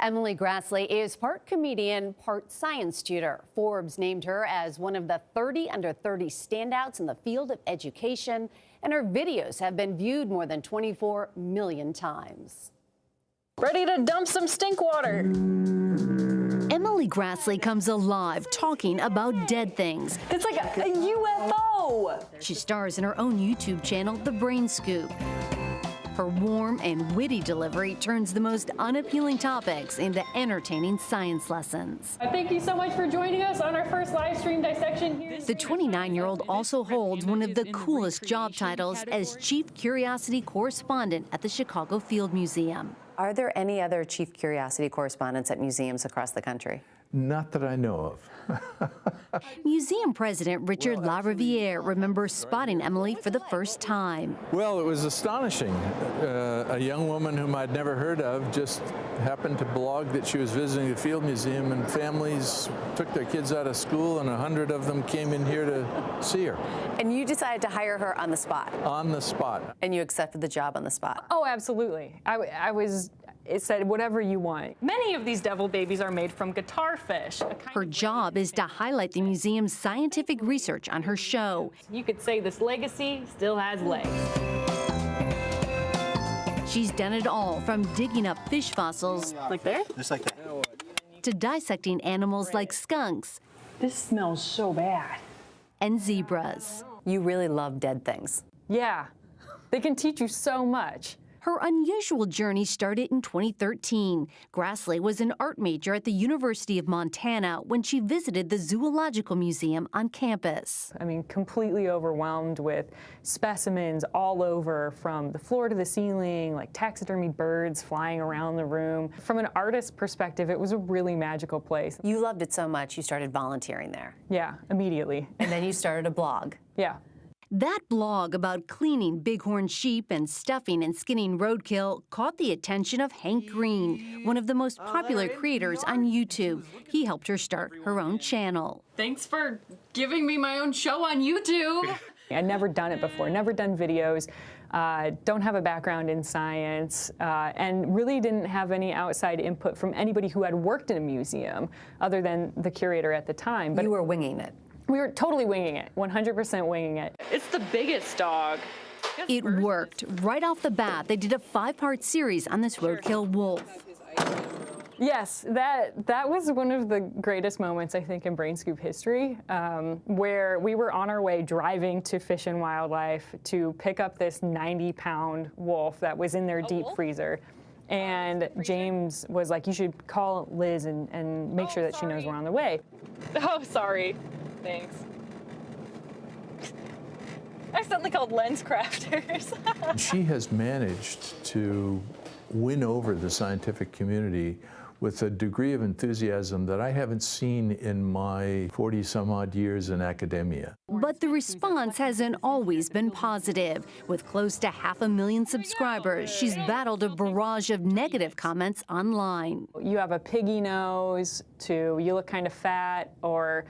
Emily Grassley is part comedian, part science tutor. Forbes named her as one of the 30 under 30 standouts in the field of education, and her videos have been viewed more than 24 million times. Ready to dump some stink water. Emily Grassley comes alive talking about dead things. It's like a UFO. She stars in her own YouTube channel, The Brain Scoop. Her warm and witty delivery turns the most unappealing topics into entertaining science lessons. Thank you so much for joining us on our first live stream dissection here. The 29-year-old also holds one of the coolest job titles as Chief Curiosity Correspondent at the Chicago Field Museum. Are there any other Chief Curiosity correspondents at museums across the country? Not that I know of. Museum President Richard LaRiviere remembers spotting Emily for the first time. Well, it was astonishing. A young woman whom I'd never heard of just happened to blog that she was visiting the Field Museum, and families took their kids out of school, and 100 of them came in here to see her. And you decided to hire her on the spot? On the spot. And you accepted the job on the spot? Oh, absolutely. It said, whatever you want. Many of these devil babies are made from guitar fish. Her job is to highlight the museum's scientific research on her show. You could say this legacy still has legs. She's done it all, from digging up fish fossils Like there? Just like that. to dissecting animals like skunks This smells so bad. and zebras. You really love dead things. Yeah, they can teach you so much. Her unusual journey started in 2013. Grassley was an art major at the University of Montana when she visited the Zoological Museum on campus. I mean, completely overwhelmed with specimens all over, from the floor to the ceiling, like taxidermied birds flying around the room. From an artist's perspective, it was a really magical place. You loved it so much, you started volunteering there. Yeah, immediately. And then you started a blog. Yeah. That blog about cleaning bighorn sheep and stuffing and skinning roadkill caught the attention of Hank Green, one of the most popular creators on YouTube. He helped her start her own channel. Thanks for giving me my own show on YouTube. I'd never done it before, never done videos, don't have a background in science, and really didn't have any outside input from anybody who had worked in a museum other than the curator at the time. But you were winging it. We were totally winging it, 100% winging it. It's the biggest dog. It worked. Right off the bat, they did a 5-part series on this roadkill wolf. Yes, that was one of the greatest moments, I think, in Brain Scoop history, where we were on our way driving to Fish and Wildlife to pick up this 90-pound wolf that was in their deep freezer. And James was like, you should call Liz and make sure that she knows we're on the way. Oh, sorry. Thanks. Accidentally called lens crafters. She has managed to win over the scientific community with a degree of enthusiasm that I haven't seen in my 40-some-odd years in academia. But the response hasn't always been positive. With close to 500,000 subscribers, she's battled a barrage of negative comments online. You have a piggy nose, to you look kind of fat, or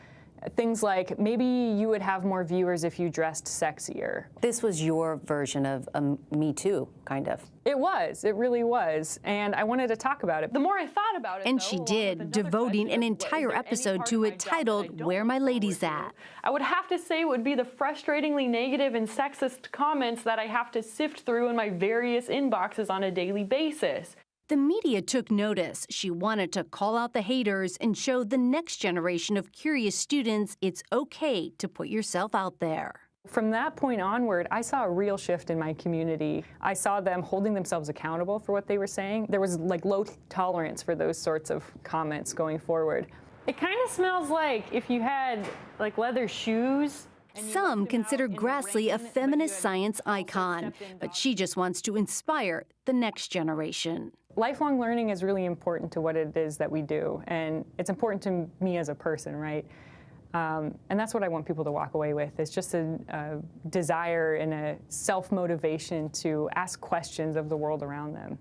things like, maybe you would have more viewers if you dressed sexier. This was your version of Me Too, kind of. It was, it really was, and I wanted to talk about it. The more I thought about it, And she did, devoting an entire episode to it titled, Where My Ladies At? I would have to say it would be the frustratingly negative and sexist comments that I have to sift through in my various inboxes on a daily basis. The media took notice. She wanted to call out the haters and show the next generation of curious students it's okay to put yourself out there. From that point onward, I saw a real shift in my community. I saw them holding themselves accountable for what they were saying. There was like low tolerance for those sorts of comments going forward. It kind of smells like if you had like leather shoes. Some consider Grassley a feminist science icon, but she just wants to inspire the next generation. Lifelong learning is really important to what it is that we do, and it's important to me as a person, right? And that's what I want people to walk away with. It's just a desire and a self-motivation to ask questions of the world around them.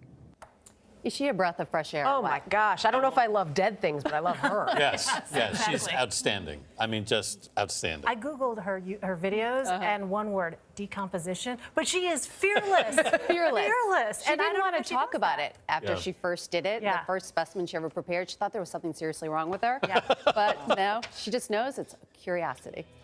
Is she a breath of fresh air? Oh my gosh, I don't know if I love dead things, but I love her. Yes, yes, she's Exactly. outstanding. I mean, just outstanding. I Googled her videos and one word, decomposition, but she is fearless. Fearless. Fearless. She And I didn't don't want know to if she talk does about that. it after Yeah. she first did it. Yeah. The first specimen she ever prepared, she thought there was something seriously wrong with her. Yeah. But no, she just knows it's curiosity.